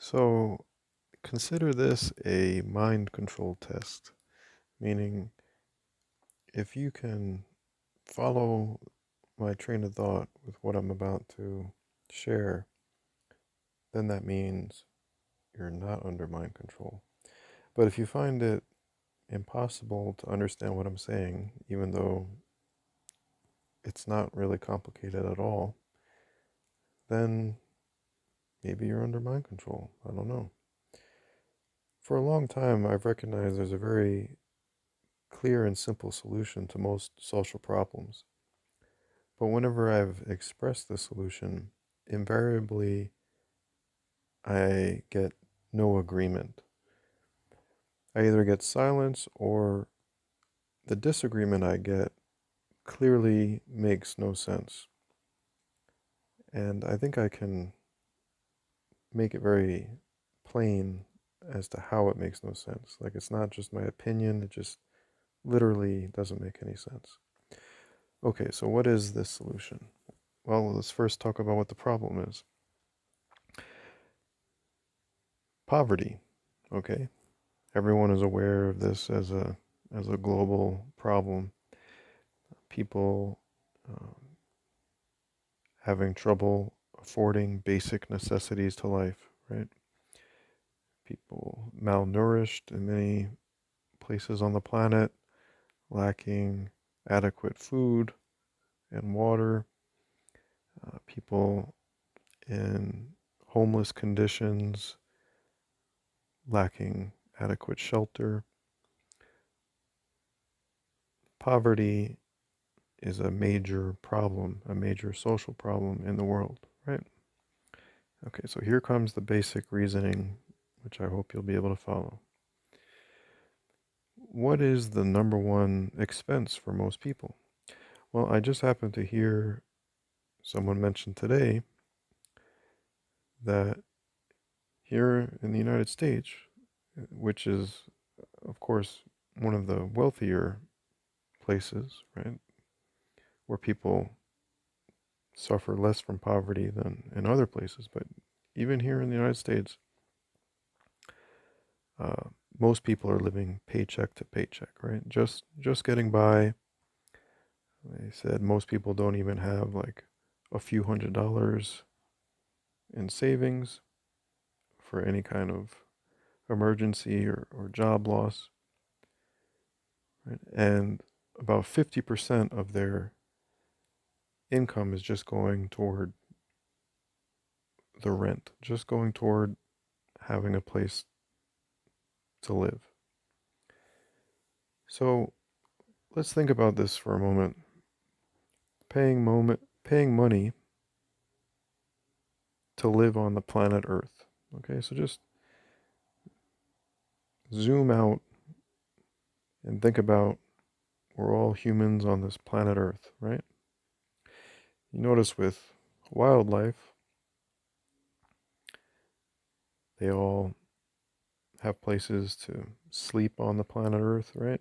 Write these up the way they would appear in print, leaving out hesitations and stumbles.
So consider this a mind control test, meaning if you can follow my train of thought with what I'm about to share, then that means you're not under mind control. But if you find it impossible to understand what I'm saying, even though it's not really complicated at all, then maybe you're under mind control. I don't know. For a long time, I've recognized there's a very clear and simple solution to most social problems. But whenever I've expressed the solution, invariably I get no agreement. I either get silence or the disagreement I get clearly makes no sense. And I think I can make it very plain as to how it makes no sense. Like it's not just my opinion, it just literally doesn't make any sense. Okay, so what is this solution? Well, let's first talk about what the problem is. Poverty. Okay, everyone is aware of this as a global problem. People having trouble affording basic necessities to life, right? People malnourished in many places on the planet, lacking adequate food and water. People in homeless conditions, lacking adequate shelter. Poverty is a major problem, a major social problem in the world, right? Okay, so here comes the basic reasoning, which I hope you'll be able to follow. What is the number one expense for most people? Well, I just happened to hear someone mention today that here in the United States, which is, of course, one of the wealthier places, right, where people suffer less from poverty than in other places, but even here in the United States, uh, most people are living paycheck to paycheck, right? Just getting by. They said most people don't even have like a few $100s in savings for any kind of emergency or job loss, right? And about 50% of their income is just going toward the rent, just going toward having a place to live. So let's think about this for a moment. Paying money to live on the planet Earth. Okay, so just zoom out and think about we're all humans on this planet Earth, right? You notice with wildlife, they all have places to sleep on the planet Earth, right?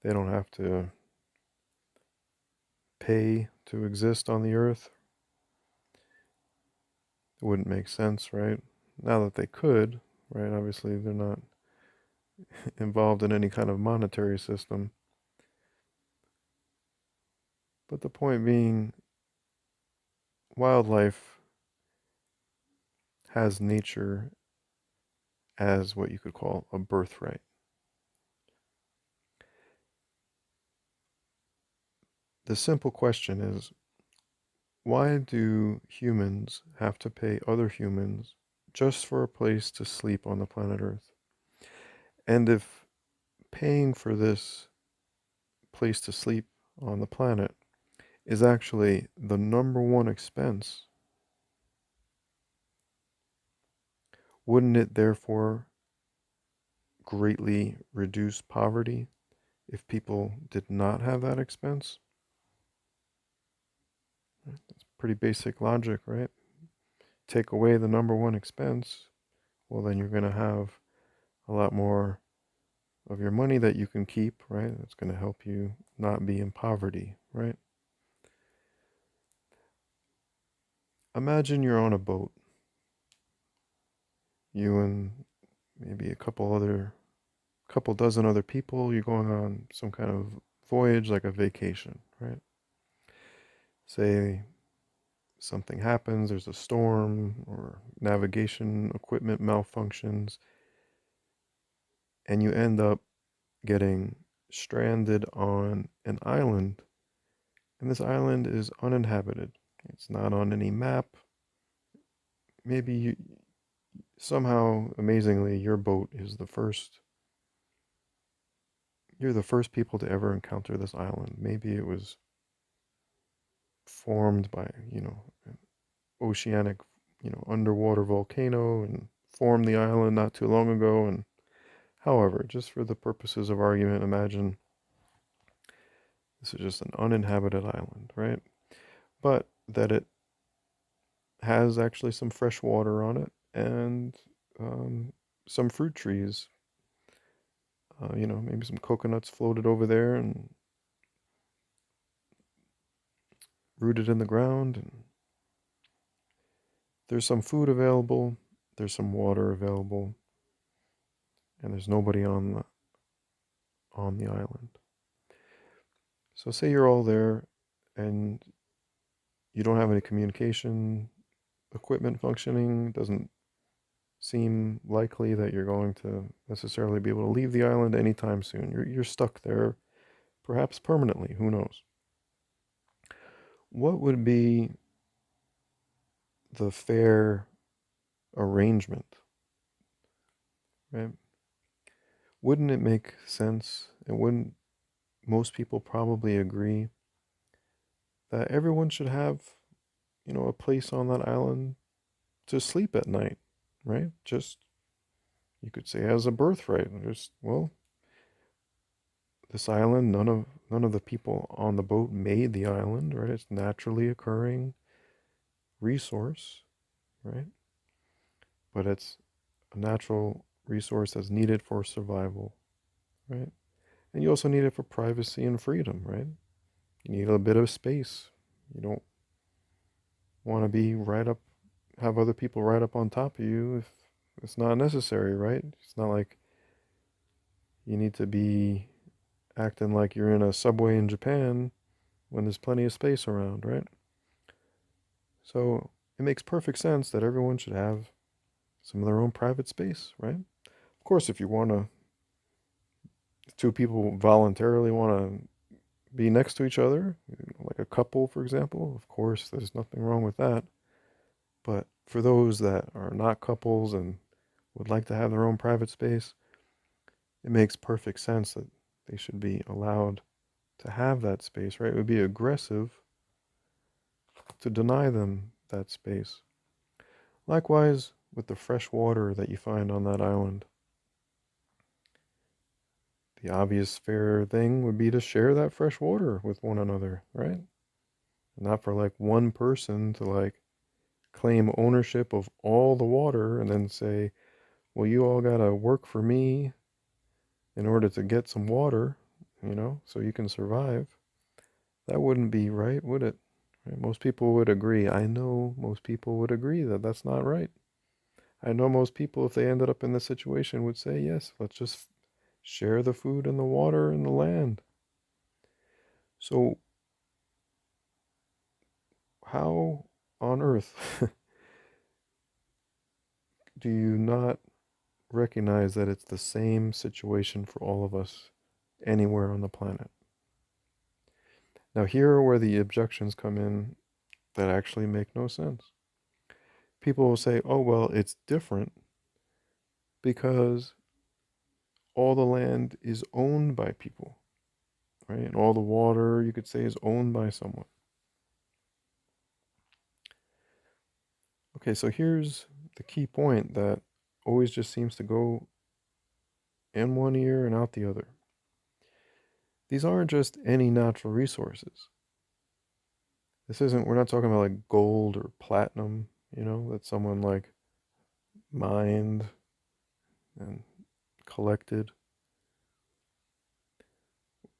They don't have to pay to exist on the Earth. It wouldn't make sense, right? Now that they could, right? Obviously, they're not involved in any kind of monetary system. But the point being, wildlife has nature as what you could call a birthright. The simple question is, why do humans have to pay other humans just for a place to sleep on the planet Earth? And if paying for this place to sleep on the planet is actually the number one expense, wouldn't it therefore greatly reduce poverty if people did not have that expense? That's pretty basic logic, right? Take away the number one expense, well, then you're going to have a lot more of your money that you can keep, right? That's going to help you not be in poverty, right? Imagine you're on a boat You and maybe a couple dozen other people, you're going on some kind of voyage, like a vacation, right? Say something happens, there's a storm or navigation equipment malfunctions, and you end up getting stranded on an island, and this island is uninhabited. It's not on any map. Maybe somehow, amazingly, your boat is you're the first people to ever encounter this island. Maybe it was formed by, an oceanic, underwater volcano and formed the island not too long ago. And however, just for the purposes of argument, imagine this is just an uninhabited island, right? But that it has actually some fresh water on it and some fruit trees. Maybe some coconuts floated over there and rooted in the ground. And there's some food available, there's some water available, and there's nobody on the island. So say you're all there and you don't have any communication equipment functioning. Doesn't seem likely that you're going to necessarily be able to leave the island anytime soon. You're stuck there, perhaps permanently, who knows. What would be the fair arrangement, right? Wouldn't it make sense, and wouldn't most people probably agree that everyone should have, a place on that island to sleep at night, right? Just, you could say, as a birthright. Just, well, this island, none of the people on the boat made the island, right? It's naturally occurring resource, right? But it's a natural resource that's needed for survival, right? And you also need it for privacy and freedom, right? You need a bit of space. You don't want to be have other people right up on top of you if it's not necessary, right? It's not like you need to be acting like you're in a subway in Japan when there's plenty of space around, right? So it makes perfect sense that everyone should have some of their own private space, right? Of course, if you want to, two people voluntarily want to be next to each other, like a couple, for example, of course, there's nothing wrong with that. But for those that are not couples and would like to have their own private space, it makes perfect sense that they should be allowed to have that space, right? It would be aggressive to deny them that space. Likewise, with the fresh water that you find on that island, the obvious fair thing would be to share that fresh water with one another, right? Not for like one person to like claim ownership of all the water and then say, well, you all gotta work for me in order to get some water, so you can survive. That wouldn't be right, would it? Right? Most people would agree. I know most people would agree that that's not right. I know most people, if they ended up in this situation, would say, yes, let's just share the food and the water and the land. So, how on earth do you not recognize that it's the same situation for all of us anywhere on the planet? Now, here are where the objections come in that actually make no sense. People will say, oh, well, it's different because all the land is owned by people, right? And all the water, you could say, is owned by someone. Okay, so here's the key point that always just seems to go in one ear and out the other. These aren't just any natural resources. We're not talking about like gold or platinum, that someone like mined and collected.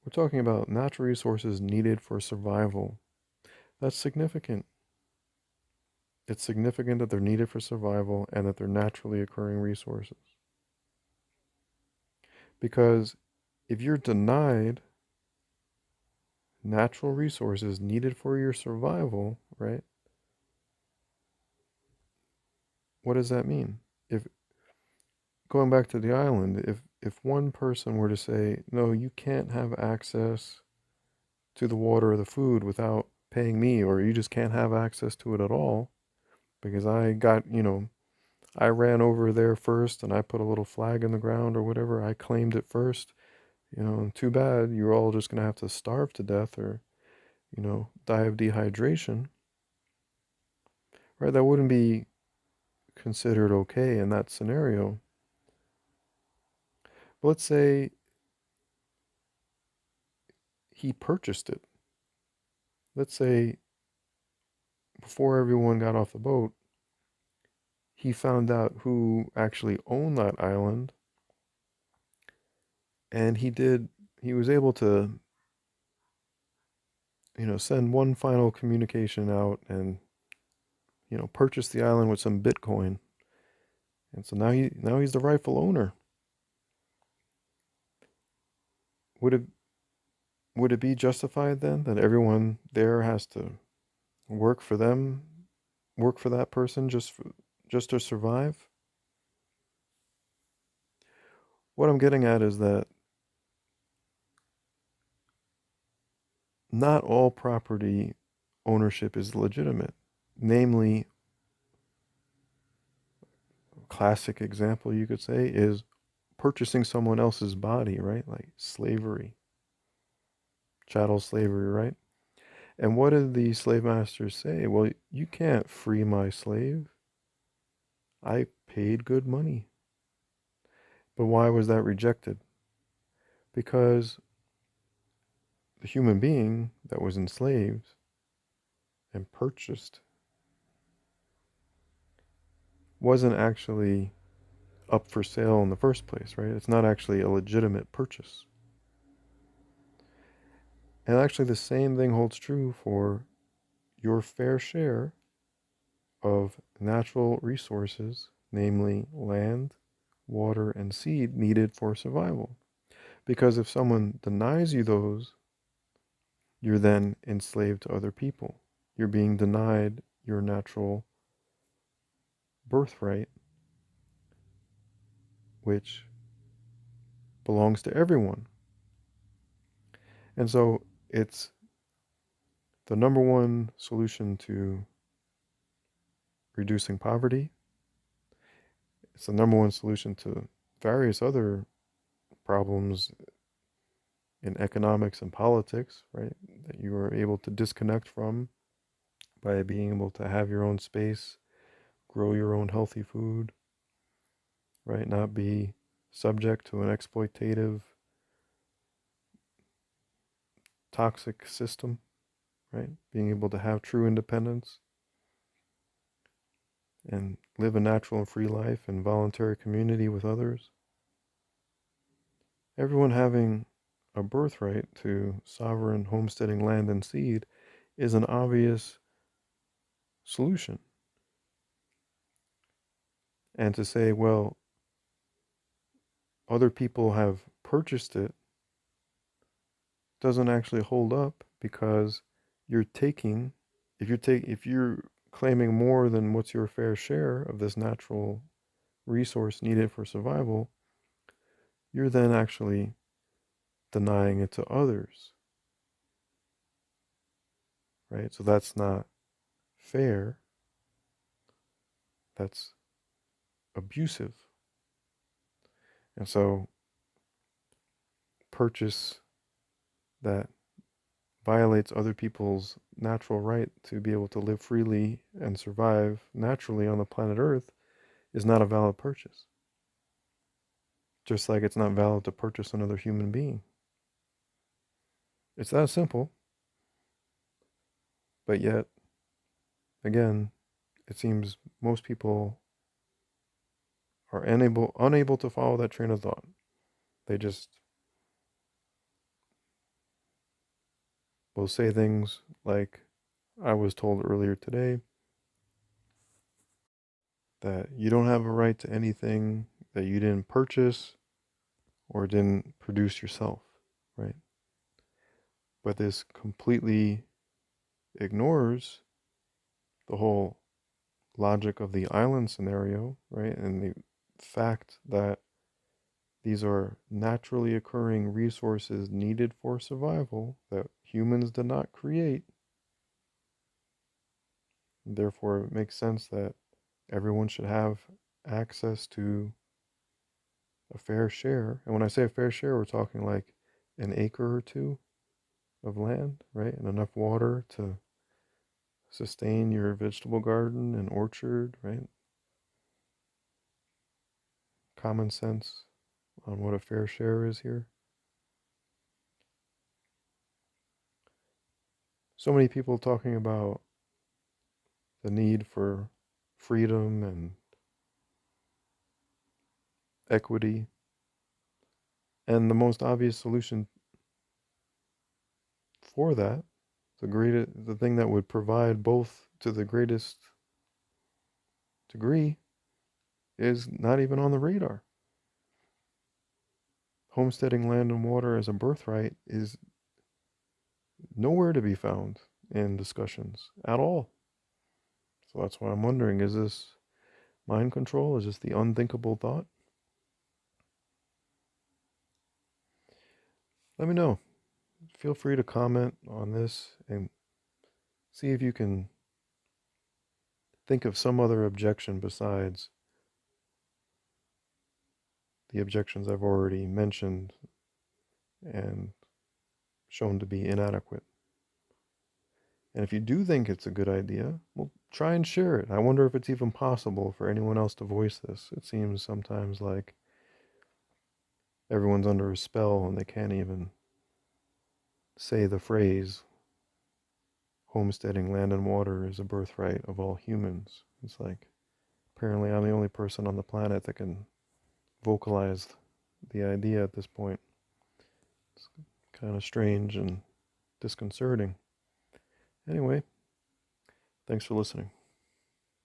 We're talking about natural resources needed for survival. That's significant. It's significant that they're needed for survival and that they're naturally occurring resources. Because if you're denied natural resources needed for your survival, right? What does that mean? If going back to the island, if one person were to say, "No, you can't have access to the water or the food without paying me, or you just can't have access to it at all because I got, I ran over there first and I put a little flag in the ground or whatever. I claimed it first. Too bad. You're all just going to have to starve to death or, die of dehydration." Right? That wouldn't be considered okay in that scenario. But let's say he purchased it. Let's say before everyone got off the boat, he found out who actually owned that island, and he was able to, send one final communication out and, purchase the island with some Bitcoin. And so now he's the rightful owner. Would it would it be justified then that everyone there has to work for them, work for that person just to survive? What I'm getting at is that not all property ownership is legitimate. Namely, a classic example you could say is purchasing someone else's body, right? Like slavery, chattel slavery, right? And what did the slave masters say? Well, you can't free my slave. I paid good money. But why was that rejected? Because the human being that was enslaved and purchased wasn't actually up for sale in the first place, right? It's not actually a legitimate purchase. And actually, the same thing holds true for your fair share of natural resources, namely land, water, and seed needed for survival. Because if someone denies you those, you're then enslaved to other people. You're being denied your natural birthright, which belongs to everyone. And so it's the number one solution to reducing poverty. It's the number one solution to various other problems in economics and politics, right? That you are able to disconnect from by being able to have your own space, grow your own healthy food, right? Not be subject to an exploitative, toxic system, right? Being able to have true independence and live a natural and free life in voluntary community with others. Everyone having a birthright to sovereign homesteading land and seed is an obvious solution. And to say, well, other people have purchased it doesn't actually hold up because you're taking if you're claiming more than what's your fair share of this natural resource needed for survival, you're then actually denying it to others, right? So that's not fair. That's abusive. And so purchase that violates other people's natural right to be able to live freely and survive naturally on the planet Earth is not a valid purchase. Just like it's not valid to purchase another human being. It's that simple. But yet, again, it seems most people are unable to follow that train of thought. They just will say things like I was told earlier today, that you don't have a right to anything that you didn't purchase or didn't produce yourself, right? But this completely ignores the whole logic of the island scenario, right? And the fact that these are naturally occurring resources needed for survival that humans did not create. Therefore, it makes sense that everyone should have access to a fair share. And when I say a fair share, we're talking like an acre or two of land, right? And enough water to sustain your vegetable garden and orchard, right? Common sense on what a fair share is here. So many people talking about the need for freedom and equity. And the most obvious solution for that, the thing that would provide both to the greatest degree, is not even on the radar. Homesteading land and water as a birthright is nowhere to be found in discussions at all. So that's why I'm wondering, is this mind control? Is this the unthinkable thought? Let me know. Feel free to comment on this and see if you can think of some other objection besides the objections I've already mentioned and shown to be inadequate. And if you do think it's a good idea, well, try and share it. I wonder if it's even possible for anyone else to voice this. It seems sometimes like everyone's under a spell and they can't even say the phrase, homesteading land and water is a birthright of all humans. It's like, apparently I'm the only person on the planet that can vocalize the idea at this point. It's kind of strange and disconcerting. Anyway, thanks for listening.